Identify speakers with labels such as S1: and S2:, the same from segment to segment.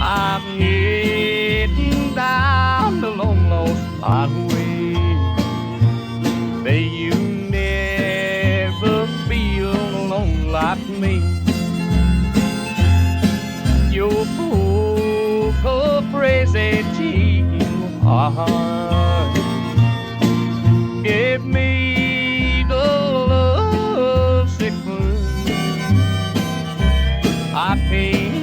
S1: I'm heading down the long lost highway. May you never feel alone like me. Your poker crazy cheating heart gave me the love sick blues. I paid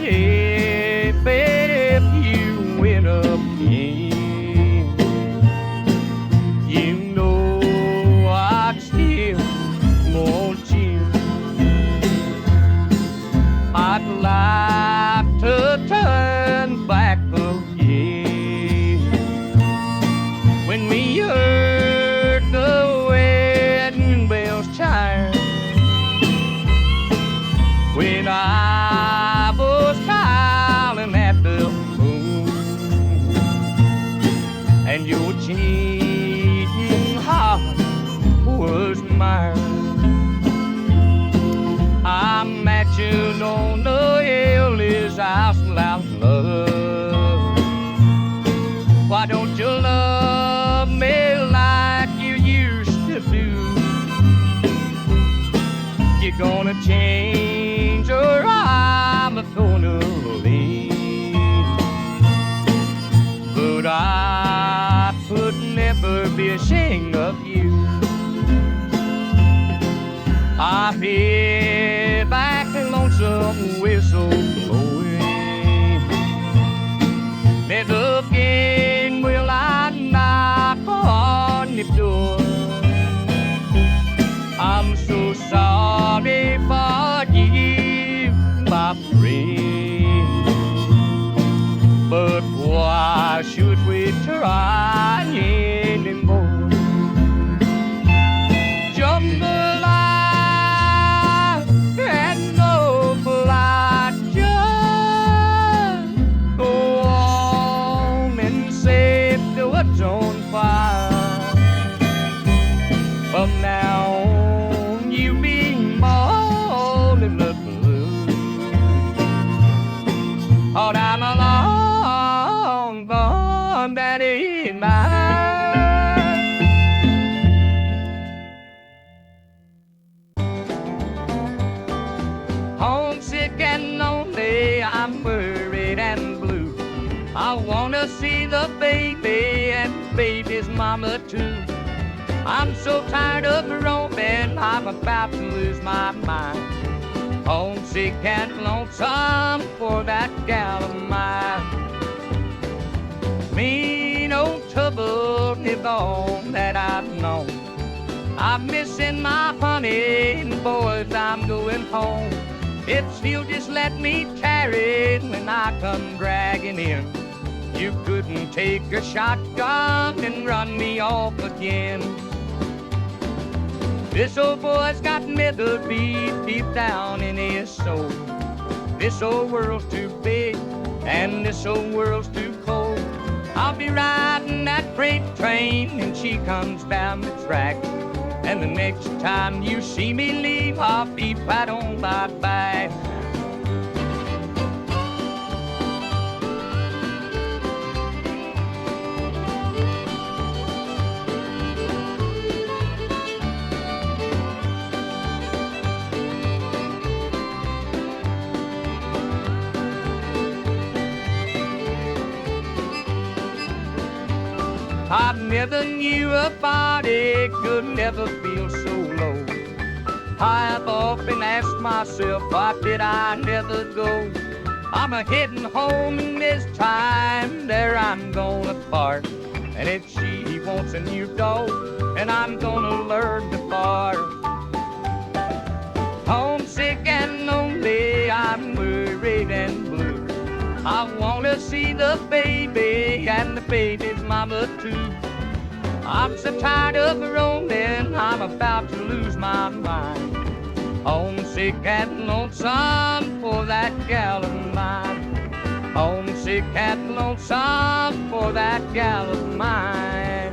S1: if you went up again. You know I'd still want you. I'd like to turn back again. When we heard the wedding bells chime, when I was smiling at the moon, and your cheating heart was mine. I'm at you on the hill is house loud love. Why don't you love me like you used to do? You're gonna change or I'm gonna leave. But I could never be ashamed of you. I hear back a lonesome whistle blowing. Never again will I knock on your door. I'm so sorry for you, my friend. But why should we try anymore? Jambalaya and noble, I just go on and set the woods on fire. From now on, you be more in the blue. Oh, down a long gone that ain't mine. Homesick and lonely, I'm worried and blue. I wanna see the baby and baby's mama too. I'm so tired of roaming, I'm about to lose my mind. Homesick and lonesome for that gal of mine. Mean old trouble lived on that I've known. I'm missing my honey, and boys, I'm going home. If you'll just let me tarry when I come dragging in, you couldn't take a shotgun and run me off again. This old boy's got metal beat deep down in his soul. This old world's too big and this old world's too cold. I'll be riding that freight train and she comes down the track. And the next time you see me leave, I'll be right on my back. I never knew a body could never feel so low. I've often asked myself, why did I never go? I'm a-heading home and this time there I'm gonna bark. And if she wants a new dog, and I'm gonna learn to bark. Homesick and lonely, I'm worried and blue. I wanna see the baby and the baby's mama too. I'm so tired of roaming, I'm about to lose my mind. Homesick and lonesome for that gal of mine. Homesick and lonesome for that gal of mine.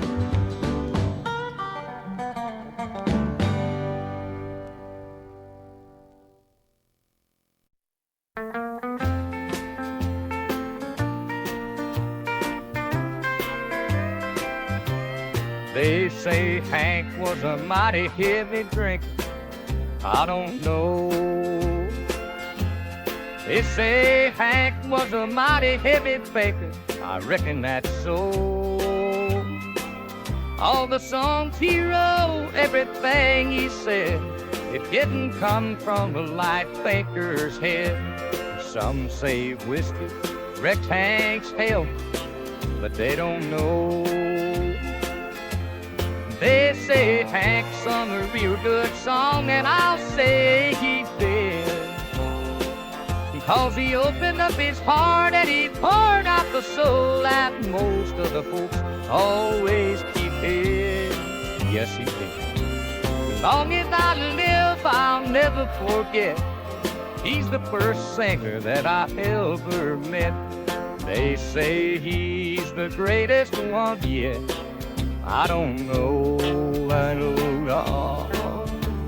S1: They say Hank was a mighty heavy drinker. I don't know. They say Hank was a mighty heavy baker. I reckon that's so. All the songs he wrote, everything he said, it didn't come from a light thinker's head. Some say whiskey wrecked Hank's health, but they don't know. They say Hank sung a real good song, and I'll say he did, because he opened up his heart and he poured out the soul that most of the folks always keep hid. Yes, he did. As long as I live, I'll never forget. He's the first singer that I ever met. They say he's the greatest one yet. I don't know,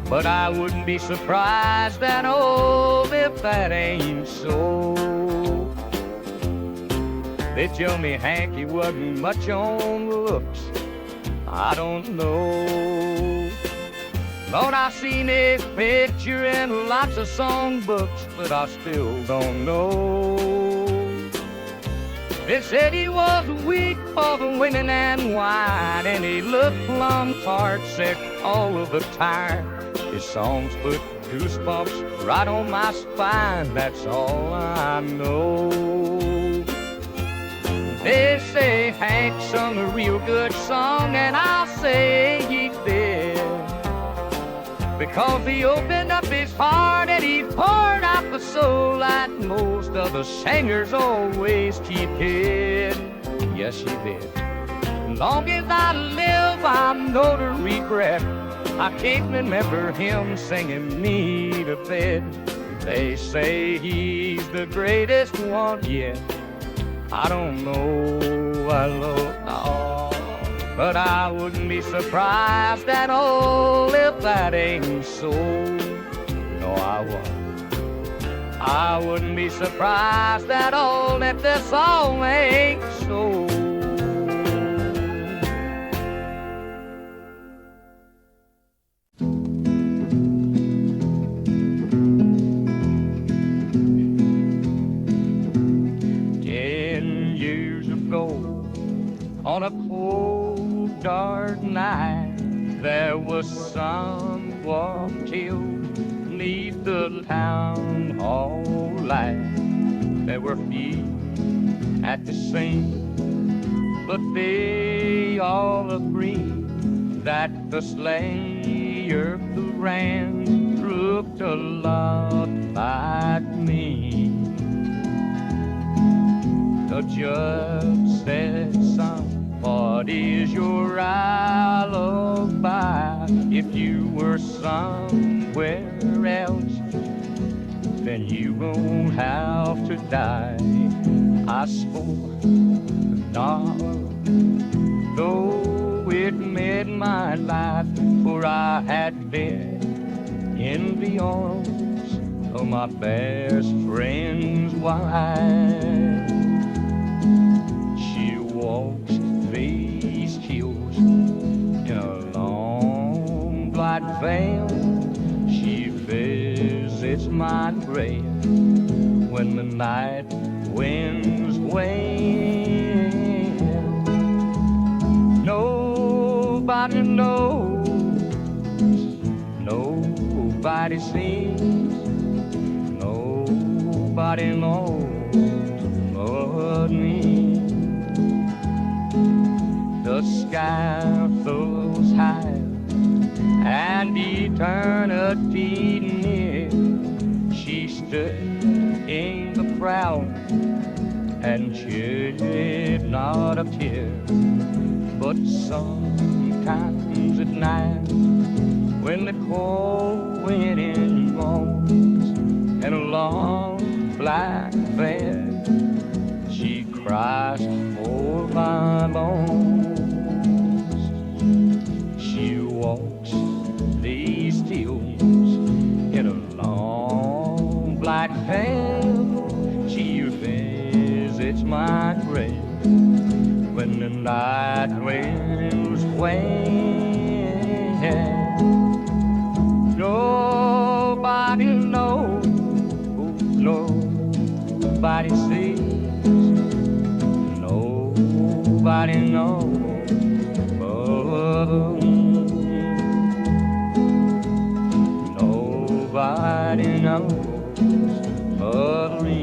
S1: but I wouldn't be surprised at all if that ain't so. They tell me Hank, he wasn't much on the looks. I don't know. Lord, I seen his picture in lots of songbooks, but I still don't know. They said he was weak for the women and wine, and he looked plumb heart-sick all of the time. His songs put goosebumps right on my spine, that's all I know. They say Hank sung a real good song, and I'll say he did, because he opened up his heart and he poured out the soul that most of the singers always keep hid. Yes, he did. As long as I live, I'm no to regret. I can't remember him singing me to bed. They say he's the greatest one yet. I don't know, but I wouldn't be surprised at all if that ain't so. No, I wouldn't. I wouldn't be surprised at all if this all ain't so. On a cold, dark night, there was someone killed 'neath the town hall light. There were few at the scene, but they all agreed that the slayer who ran looked a lot like me. The judge said, "Son, what is your alibi? If you were somewhere else, then you won't have to die." I spoke not, though it made my life, for I had been in the arms of my best friend's wife. She walks these hills in a long black veil. She visits my grave when the night winds wail. Nobody knows, nobody sees, nobody knows but me. The sky flows high and eternity near. She stood in the crowd and shed not a tear. But sometimes at night, when the cold wind moans and a long black veil, she cries for my bones. She walks these hills in a long black veil. She visits my grave when the night winds wane. Nobody knows, nobody sees, nobody knows but me. Nobody knows but me.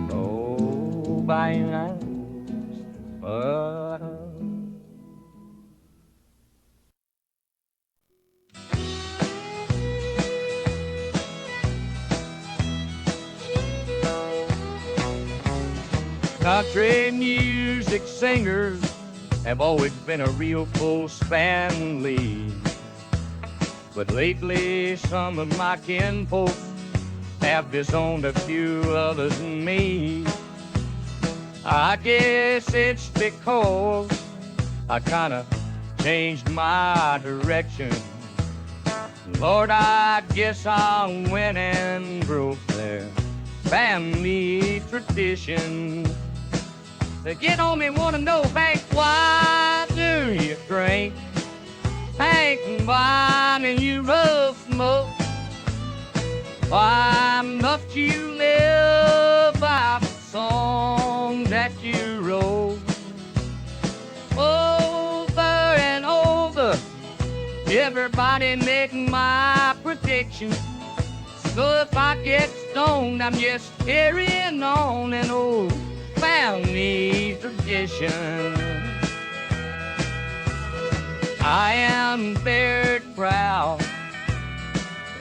S1: Nobody knows but me. Country music singers have always been a real full family, but lately some of my kinfolk have disowned a few others than me. I guess it's because I kinda changed my direction. Lord, I guess I went and broke their family tradition. They get on me, wanna know, Hank, why do you drink? Hank, why do you roll smoke? Why must you live by the song that you wrote? Over and over, everybody making my prediction. So if I get stoned, I'm just carrying on an old family tradition. I am very proud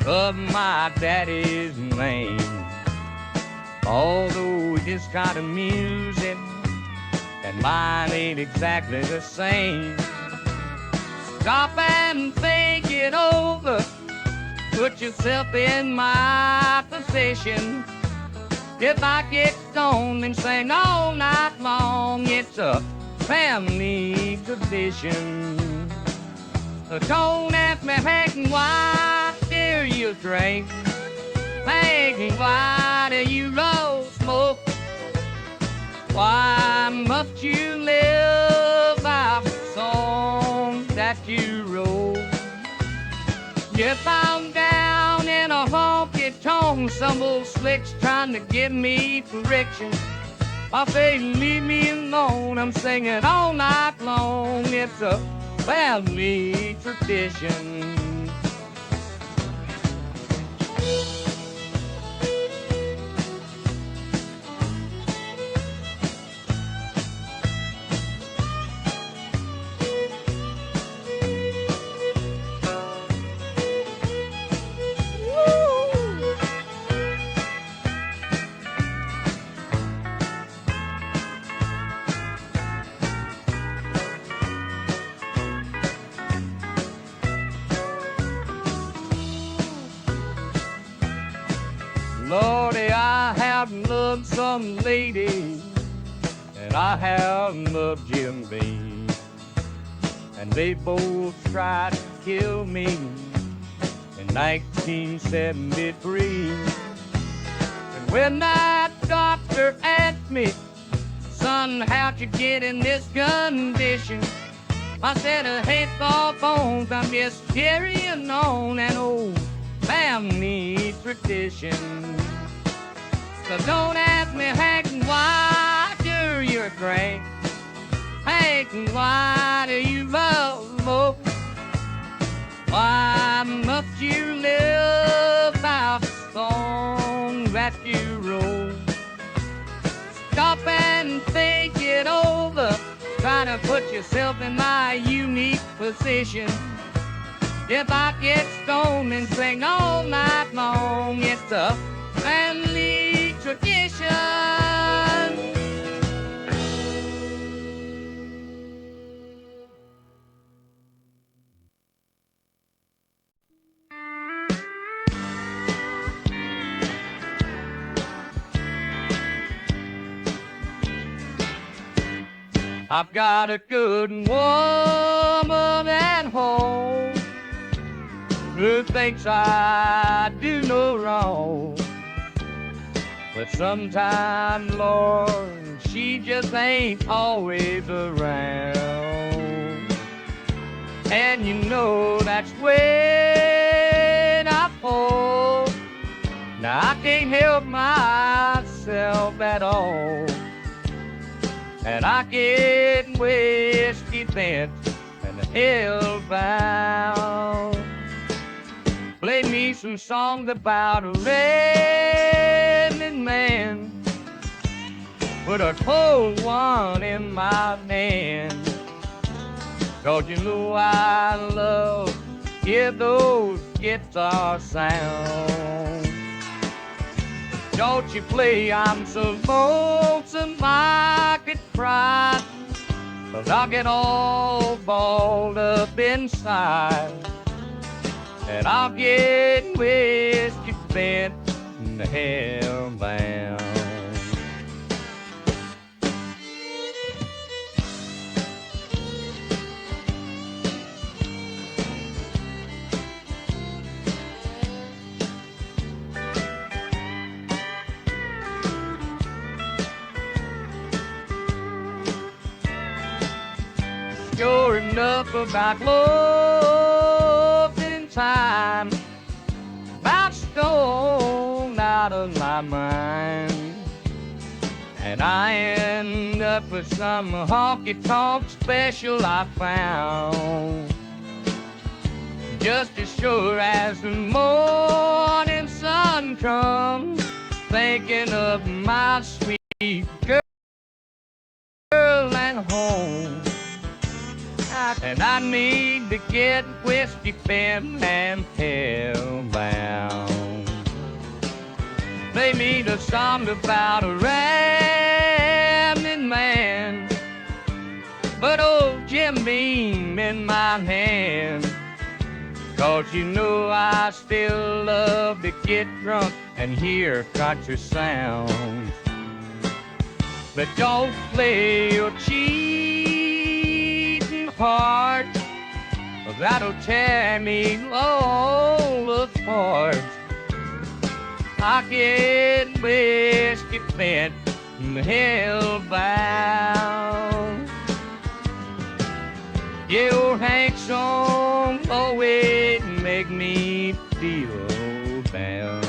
S1: of my daddy's name, although his kind of music and mine ain't exactly the same. Stop and think it over, put yourself in my position. If I get stoned and sing all night long, it's a family tradition. Don't ask me, Hank, why do you drink? Hank, why do you roll smoke? Why must you live by the song that you wrote? If I'm down in a honky tonk, some old slick's trying to give me direction. I say, leave me alone, I'm singing all night long. It's a family tradition. Lordy, I have loved some ladies, and I have loved Jim Beam, and they both tried to kill me in 1973. And when that doctor asked me, son, how'd you get in this condition? I said, I hate all bones, I'm just carrying on an old family tradition. So don't ask me, Hank, why do you drink? Hank, why do you roll smoke? Why must you live by the song that you wrote? Stop and think it over, try to put yourself in my unique position. If I get stoned and sing all night long, it's a family tradition. I've got a good woman at home who thinks I do no wrong. But sometimes, Lord, she just ain't always around. And you know that's when I fall. Now I can't help myself at all. And I get whiskey bent and hellbound. Play me some songs about a lemon man. Put a cold one in my hand. 'Cause you know I love to hear those guitar sounds. Don't you play, I'm so lonesome I could cry. 'Cause I'll get all balled up inside. And I'll get whiskey bent and hellbound. Sure enough about closing time, about stoned out of my mind. And I end up with some honky-tonk special I found. Just as sure as the morning sun comes, thinking of my sweet girl at home. And I need to get whiskey bent and hellbound. Play me the song about a rambling man. But old Jim Beam in my hand. 'Cause you know I still love to get drunk and hear country sounds. But don't play your cheating heart, that'll tear me all apart. I get whiskey bent and hellbound. Your Hank song always make me feel bound.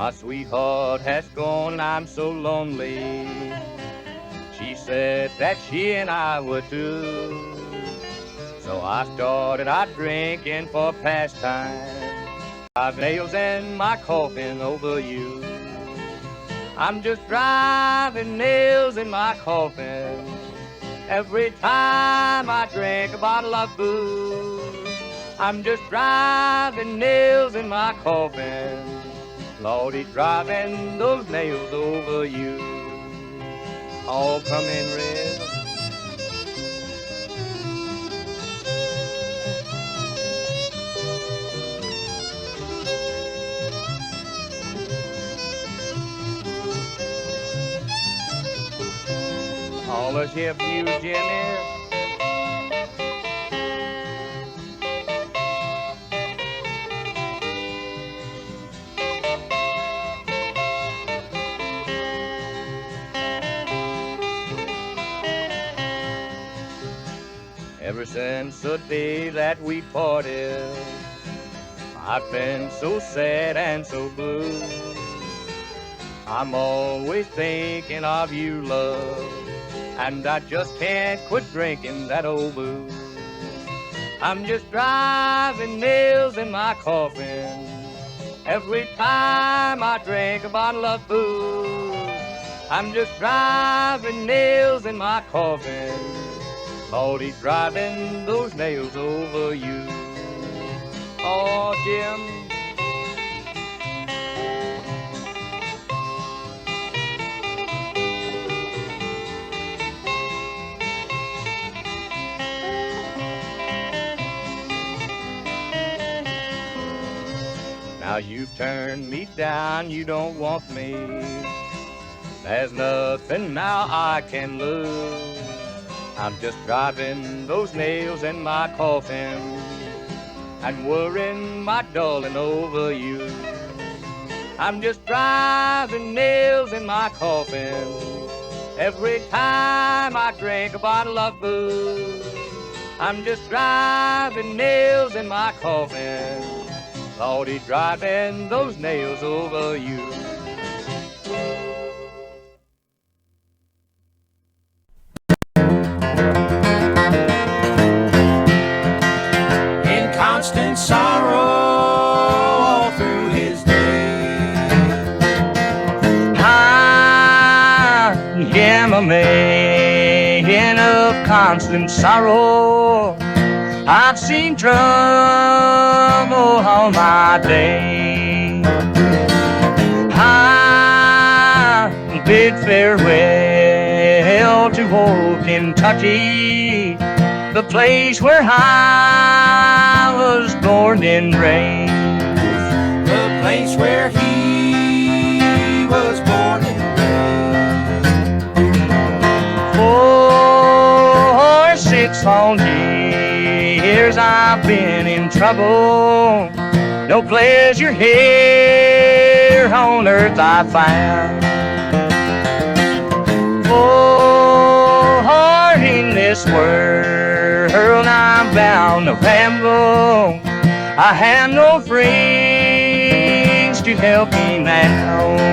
S1: My sweetheart has gone and I'm so lonely. She said that she and I would too. So I started out drinking for pastime. I've nails in my coffin over you. I'm just driving nails in my coffin every time I drink a bottle of booze. I'm just driving nails in my coffin. Lordy, driving those nails over you. All come in red. All us here from you, Jimmy. Ever since the day that we parted, I've been so sad and so blue. I'm always thinking of you, love, and I just can't quit drinking that old booze. I'm just driving nails in my coffin every time I drink a bottle of booze. I'm just driving nails in my coffin. Lordy, driving those nails over you. Oh, Jim. Now you've turned me down, you don't want me. There's nothing now I can lose. I'm just driving those nails in my coffin and worrying my darling over you. I'm just driving nails in my coffin every time I drink a bottle of booze. I'm just driving nails in my coffin. Lordy, driving those nails over you.
S2: Constant sorrow all through his day.
S1: I am a man of constant sorrow. I've seen trouble all my day. I bid farewell to old Kentucky, the place where I was born and raised.
S2: The place where he was born and
S1: raised. For 6 long years I've been in trouble. No pleasure here on earth I found. For in this world I'm bound to ramble. I have no friends to help me now.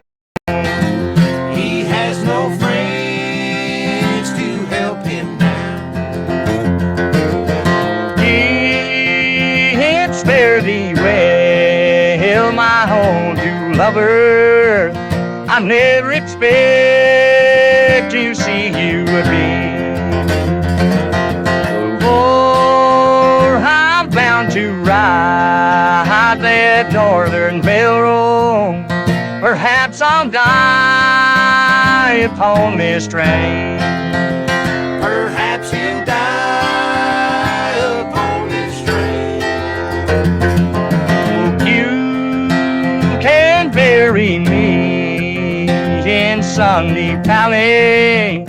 S2: He has no friends to help him now.
S1: It's fare thee well, my own true lover. I never expect to see you again. To ride that northern railroad, perhaps I'll die upon this train.
S2: Perhaps he'll die upon this train.
S1: You can bury me in Sunny Valley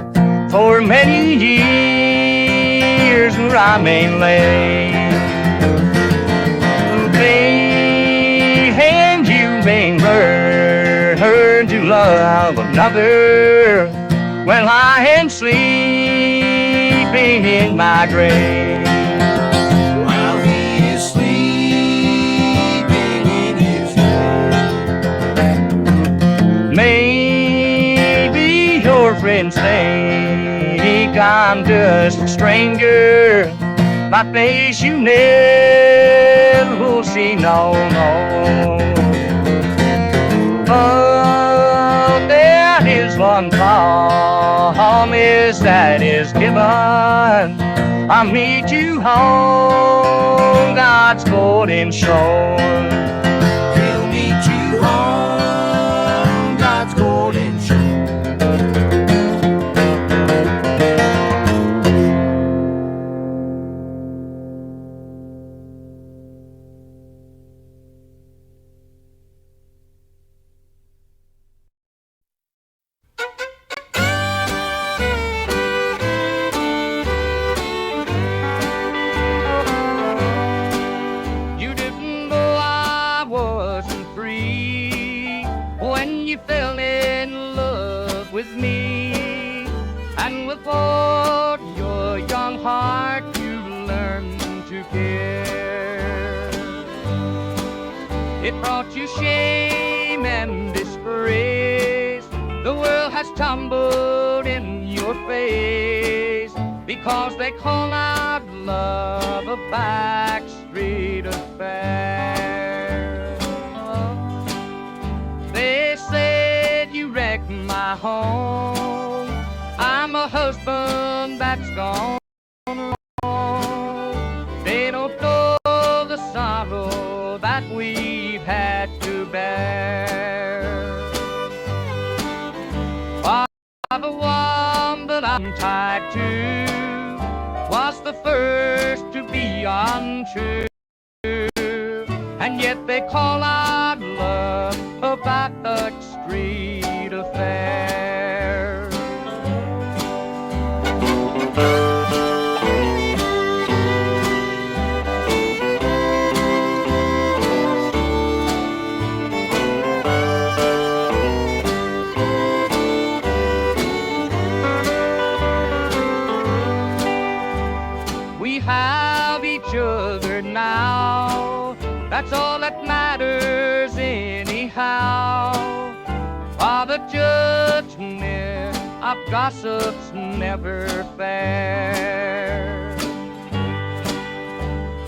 S1: for many years where I may lay. And you may learn to love another when I am sleeping in my grave.
S2: While he is sleeping in his grave.
S1: your friends think I'm just a stranger. My face you never will see, no, no. But there is one promise that is given. I'll meet you on God's golden shore.
S2: He'll meet you on God's golden shore.
S1: It brought you shame and disgrace. The world has tumbled in your face because they call out love a backstreet affair. They said you wrecked my home. I'm a husband that's gone wrong. They don't know the sorrow that we've had to bear. The one that I'm tied to was the first to be untrue, and yet they call out love a backstreet affair. Have each other now, that's all that matters anyhow. For the judgment of gossip's never fair.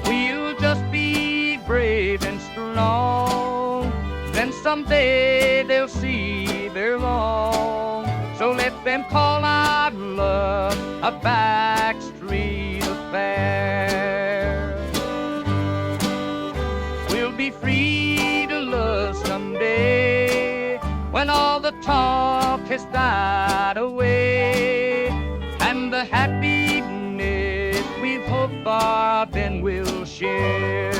S1: We'll just be brave and strong, then someday they'll see they're wrong. So let them call out love a backstreet affair. We'll be free to love someday when all the talk has died away, and the happiness we've hoped for then we'll share.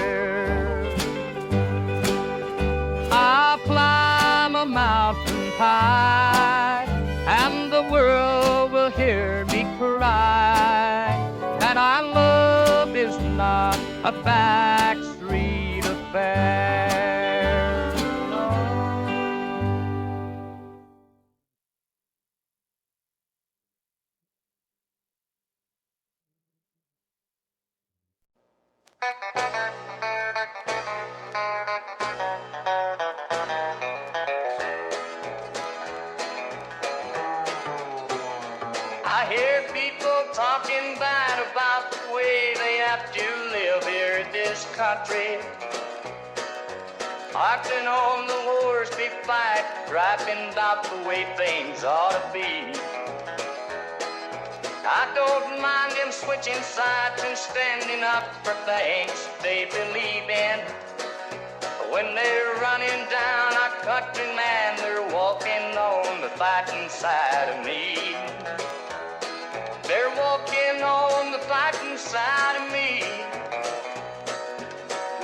S1: I'll climb a mountain high, and the world will hear me cry that our love is not a backstreet affair. No. I hear people talking bad about the way they have to live here in this country. Harping on the wars we fight, griping about the way things ought to be. I don't mind them switching sides and standing up for things they believe in. But when they're running down our country, man, they're walking on the fighting side of me. They're walking on the fighting side of me,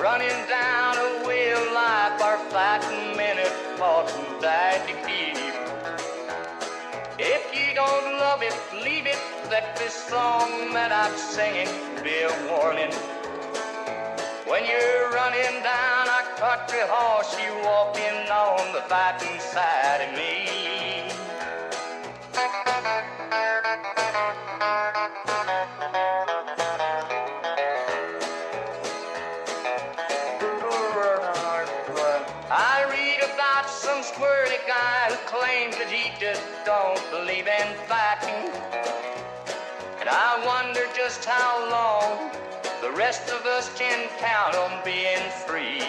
S1: running down a way of life our fighting men have fought and died to keep. If you don't love it, leave it. Let this song that I'm singing be a warning. When you're running down our country horse, you walking on the fighting side of me. I read about some squirrely guy who claims that he just don't believe in fighting. And I wonder just how long the rest of us can count on being free.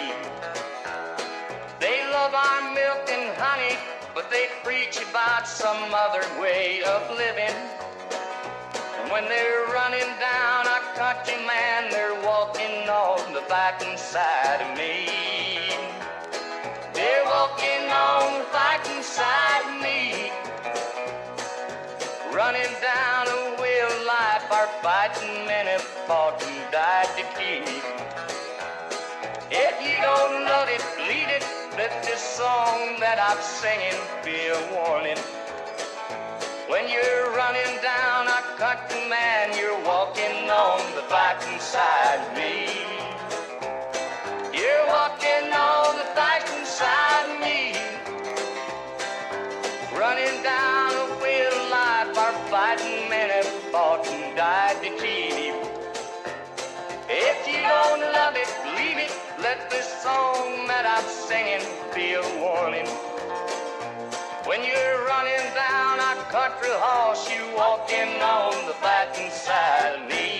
S1: They love our milk and honey, but they preach about some other way of living. And when they're running down a country man, they're walking on the fighting side of me. They're walking on the fighting side of me. Running down a wheel of life, our fighting men have fought and died to keep. If you don't love it, bleed it, let this song that I'm singing be a warning. When you're running down a country man, you're walking on the fighting side of me. You're walking on the fighting side of me. Running down a wheel of life, our fighting men have fought and died to keep. If you don't love it, leave it, let this song that I'm singing be a warning. When you're running down a country horse, you walking on the fighting side of me.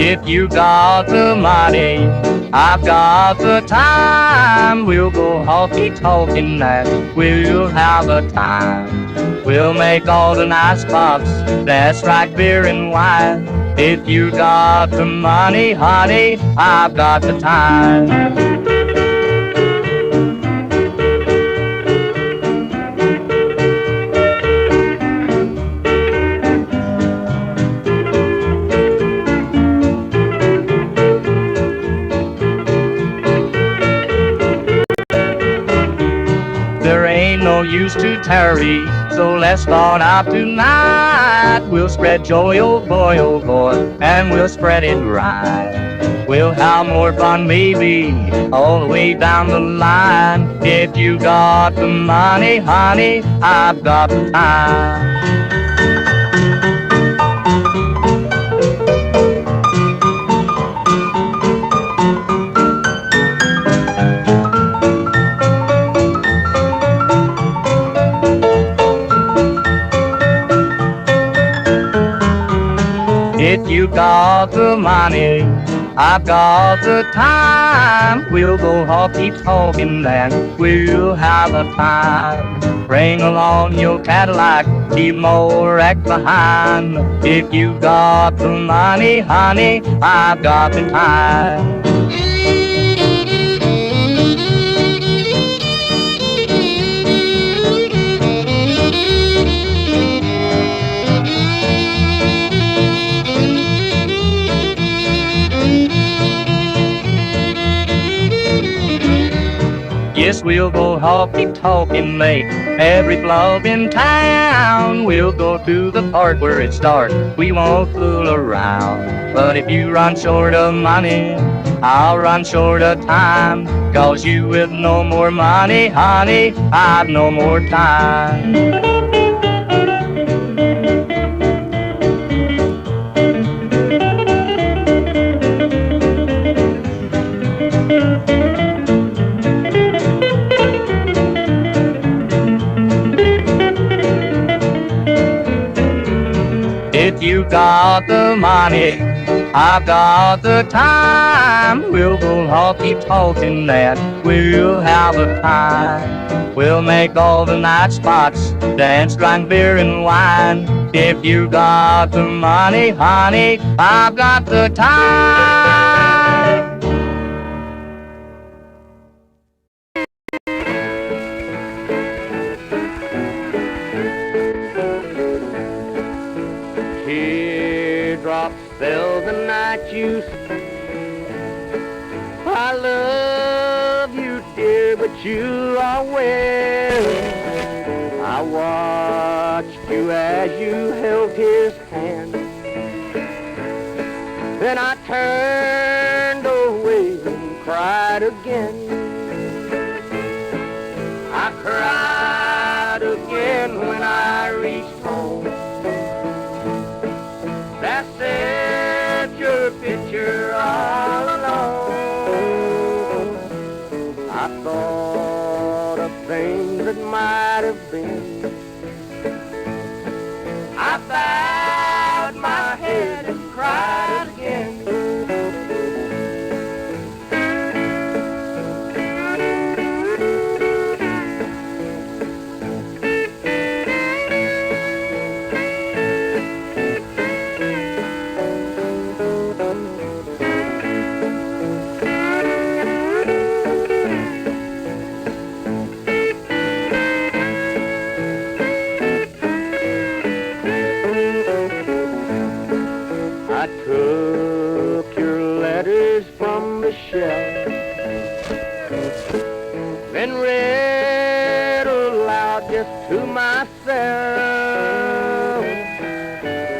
S1: If you got the money, I've got the time. We'll go honky-tonkin' and we'll have a time. We'll make all the nice pops, that's right, beer and wine. If you got the money, honey, I've got the time. No use to tarry, so let's start out tonight. We'll spread joy, oh boy, and we'll spread it right. We'll have more fun maybe all the way down the line. If you got the money, honey, I've got the time. If you got the money, I've got the time. We'll go honky-tonkin' and we'll have a time. Bring along your Cadillac, keep more wreck behind. If you got the money, honey, I've got the time. Yes, we'll go honky-tonkin', make every club in town. We'll go to the park where it starts, we won't fool around. But if you run short of money, I'll run short of time. 'Cause you with no more money, honey, I've no more time. If you got the money, I've got the time. We'll go honky-tonkin' and we'll have a time. We'll make all the night spots, dance, drink beer and wine. If you got the money, honey, I've got the time. Teardrops fill the night juice. I love you, dear, but you are well. I watched you as you held his hand. Then I turned away and cried again. I cried again when I reached home. that set your picture all alone. I thought of things that might have been. I bowed my head and cried again. I took your letters from the shelf, then read aloud just to myself.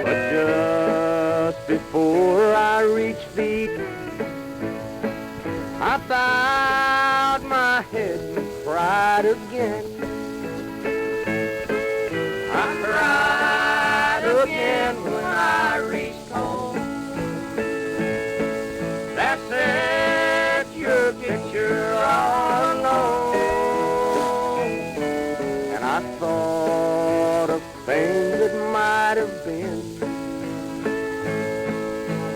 S1: But just before I reached the end, I bowed my head and cried again. I cried again when I reached home. That set your picture all alone. And I thought of things that might have been.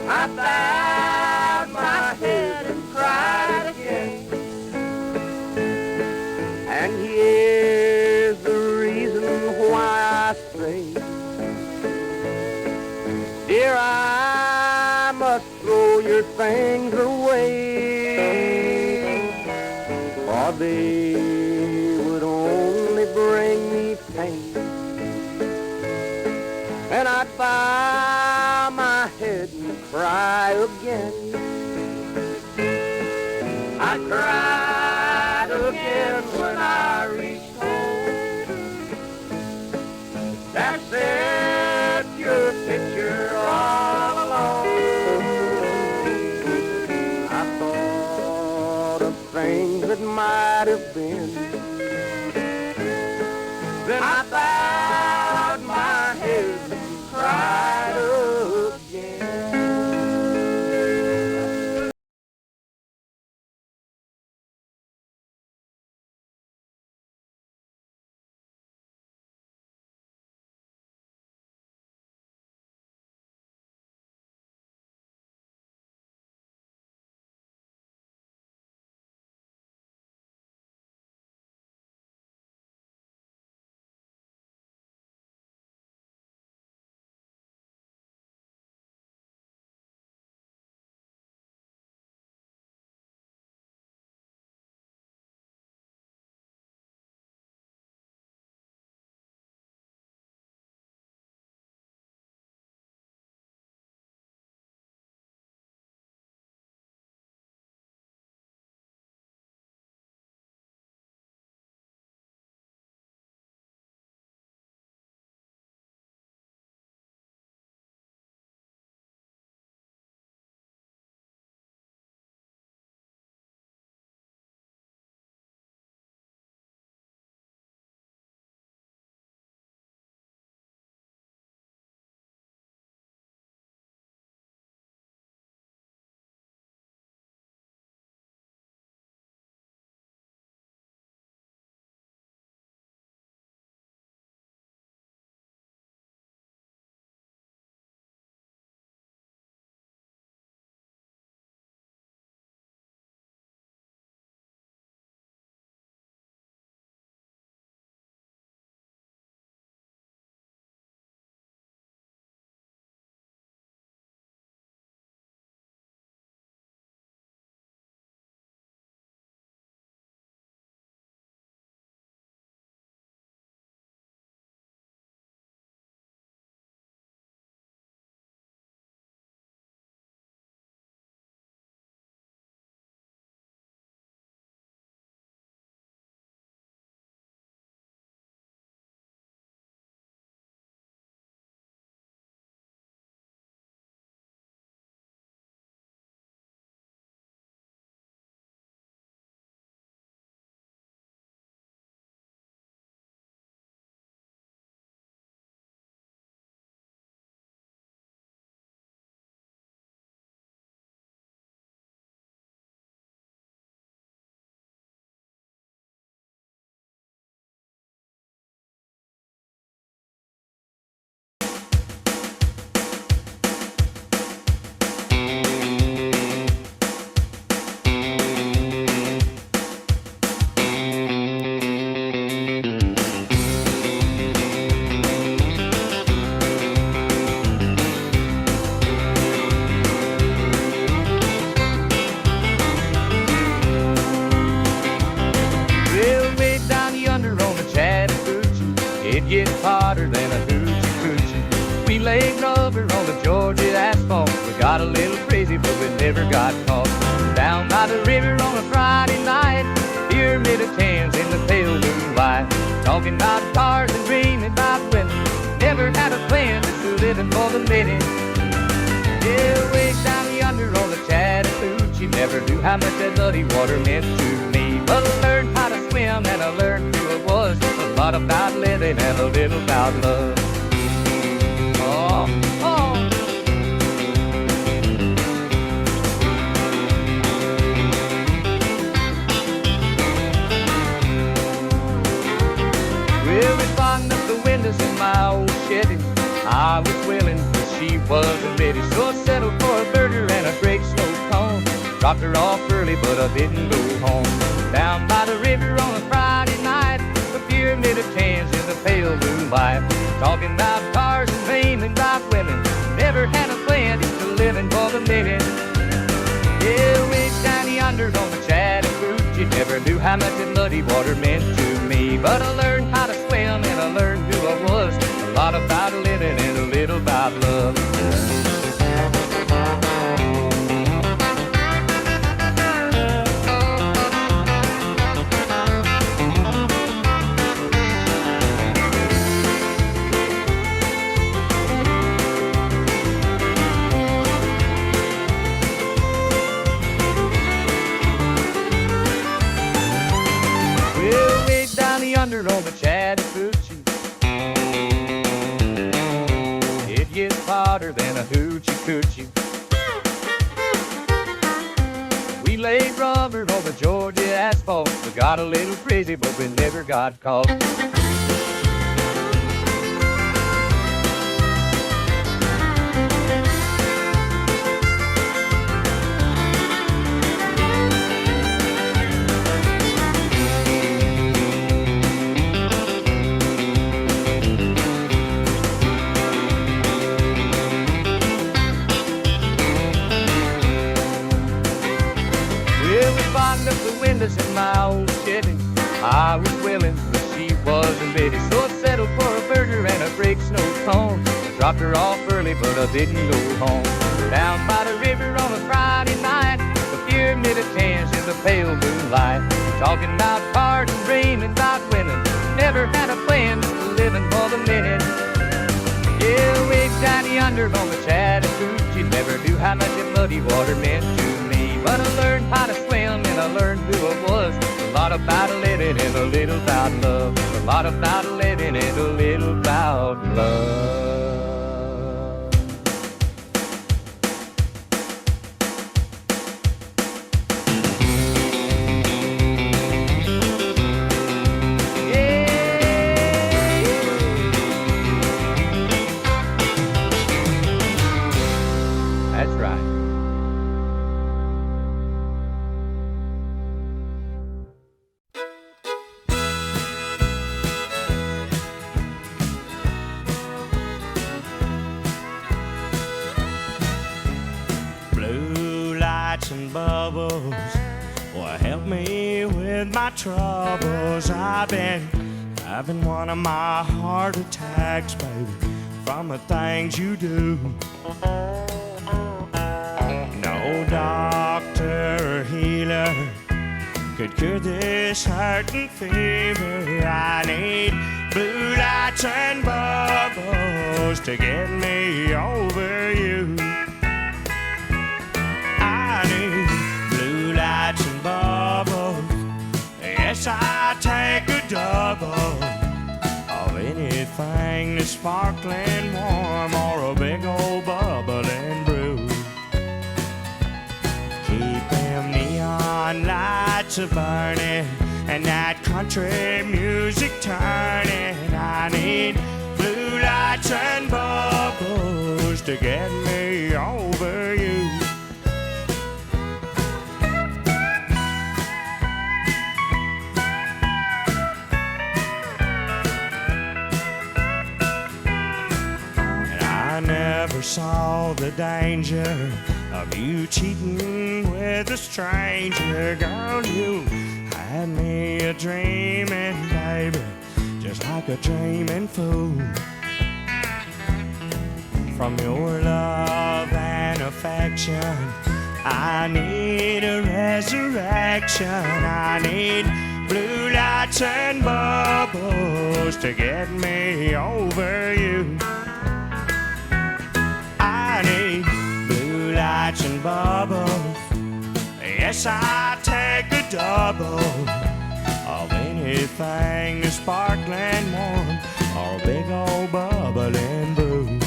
S1: I bowed my head and cried again. And here's the reason why I say, dear, I must throw your things away, for they would only bring me pain. And I'd bow my head and cry again. I cried again when I reached home. That set your picture all alone. I thought of things that might have been. Then I bowed my head and cried laid rubber on the Georgia asphalt. We got a little crazy, but we never got caught. Down by the river on a Friday night, pyramid of tens in the pale moonlight. Talking about cars and dreaming about women. Never had a plan, just living for the minute. Yeah, way down yonder on the Chattahoochee, never knew how much that muddy water meant to me. But I learned how to swim and I learned who I was. A lot about living and a little about love. Oh, oh. Well, we buttoned up the windows in my old Chevy. I was willing, but she wasn't ready. So I settled for a burger and a great snow cone. Dropped her off early, but I didn't go home. Down by the river on a Friday night, a pyramid of tens in the pale moonlight. Talking about cars and dreaming about women. Never had a plan, just living for the minute. Yeah, way down yonder on the Chattahoochee, never knew how much that muddy water meant to me. But I learned how to swim and I learned who I was. A lot about living and a little about love. Well, way down yonder on the Chattahoochee, it gets hotter than a hoochie coochie. We laid rubber on the Georgia asphalt. We got a little crazy, but we never got caught. Buttoned up the windows in my old Chevy. I was willing, but she wasn't ready. So I settled for a burger and a break snow cone. Dropped her off early, but I didn't go home. Down by the river on a Friday night, the pyramid of tens in the pale moonlight. Talking about cars and dreaming about women. Never had a plan, just living for the minute. Yeah, way down yonder on the Chattahoochee, never knew how much that muddy water meant to me. But I learned how to swim and I learned who I was. A lot about living and a little about love. A lot about living and a little about love. That's right.
S2: Blue lights and bubbles will help me with my troubles. I've been having one of my heart attacks, baby, from the things you do. No doctor or healer could cure this hurting fever. I need blue lights and bubbles to get me over you. I need blue lights and bubbles. Yes, I take a double of anything that's sparkling warm or a big old bubbling brew. Keep them neon lights a burning and that country music turning. I need blue lights and bubbles to get me over you. And I never saw the danger of you cheating with a stranger. Girl, you had me a dreaming, baby, just like a dreaming fool. from your love and affection. I need a resurrection. I need blue lights and bubbles to get me over you. I need blue lights and bubbles. Yes, I take a double of anything that's sparkling warm or a big old bubbling brew.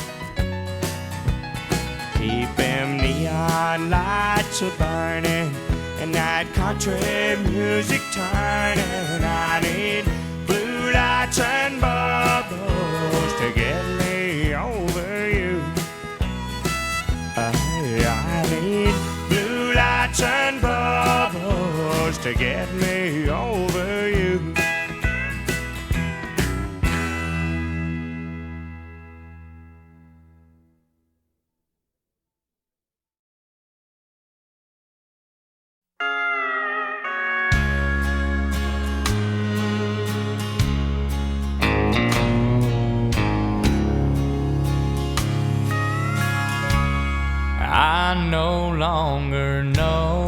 S2: Keep them neon lights a burning and that country music turning. I need blue lights and bubbles to get me over you. I need blue lights and bubbles to get me over you.
S1: I no longer know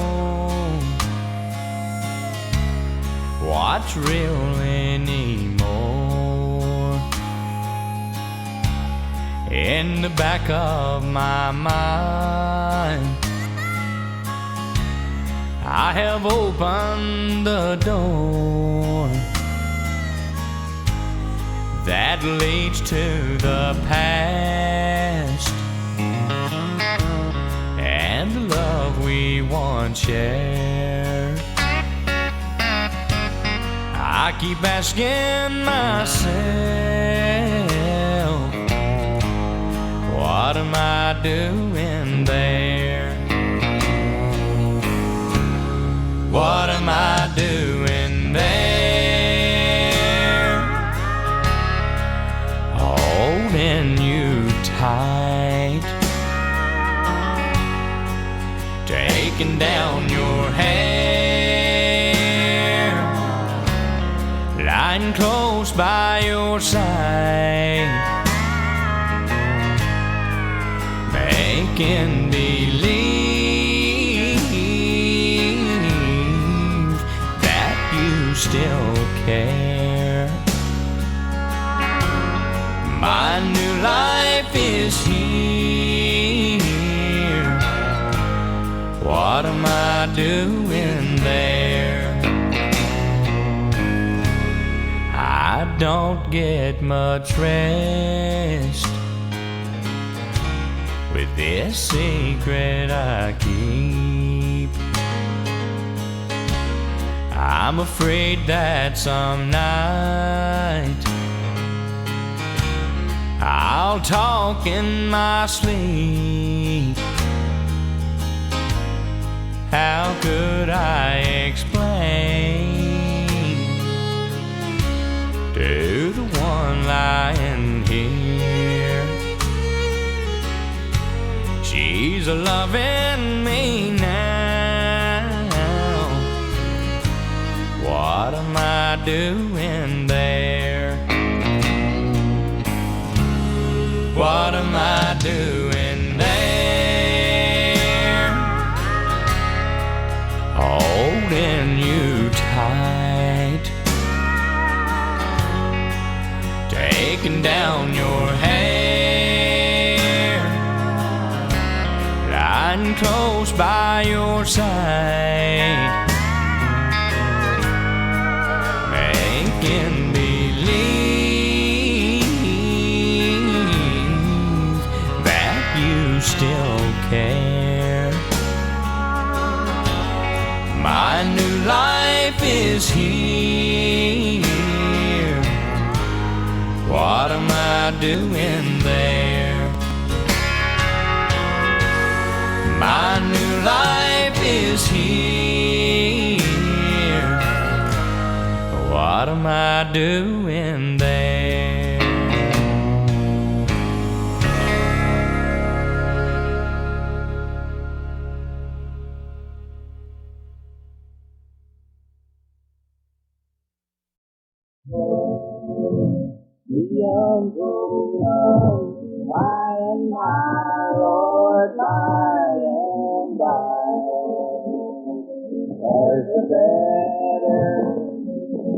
S1: what's real anymore. In the back of my mind, I have opened the door that leads to the past and the love we once shared. I keep asking myself, what am I doing there? What am I doing there? Holding you tight, taking down your hair, lying close by your side, making believe that you still care. My new life is here. What am I doing there? I don't get much rest with this secret I keep. I'm afraid that some night I'll talk in my sleep. How could I explain to the one lying here? She's loving me now. What am I doing there? What am I doing there? Holding you tight, taking down your hair, lying close by your side, making believe that you still care. My new life is here. What am I doing there? My new life is here. What am I doing there? and by, Lord, by and by. There's a better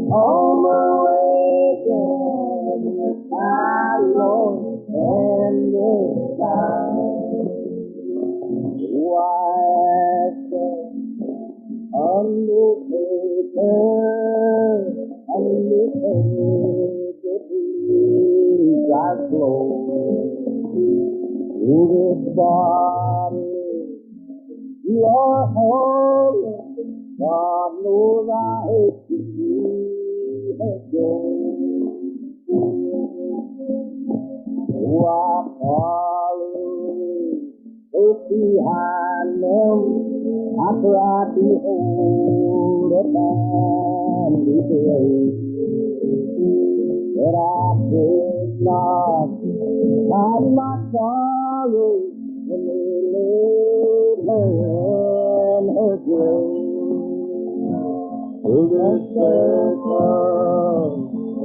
S1: home awaiting the sky, Lord, and the sky. Why undertaker, please I flow through this body. You are holy, God knows I hate to see it go. Oh, I follow close behind them. I try to hold up and be brave, but I could not hide my sorrow when they laid her in her grave. Through the circle,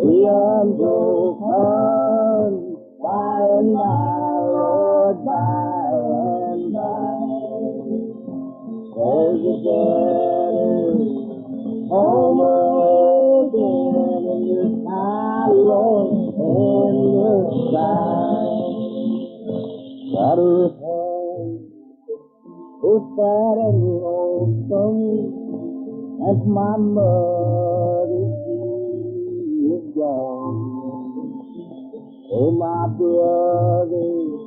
S1: the unbroken, by and by, Lord, by and by. There's a better home awaiting in the sky, Lord, in the sky. That earth home is sad and lonesome as my mother, she is gone. Oh, my brothers,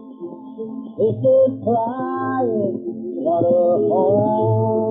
S1: if they're crying, what a home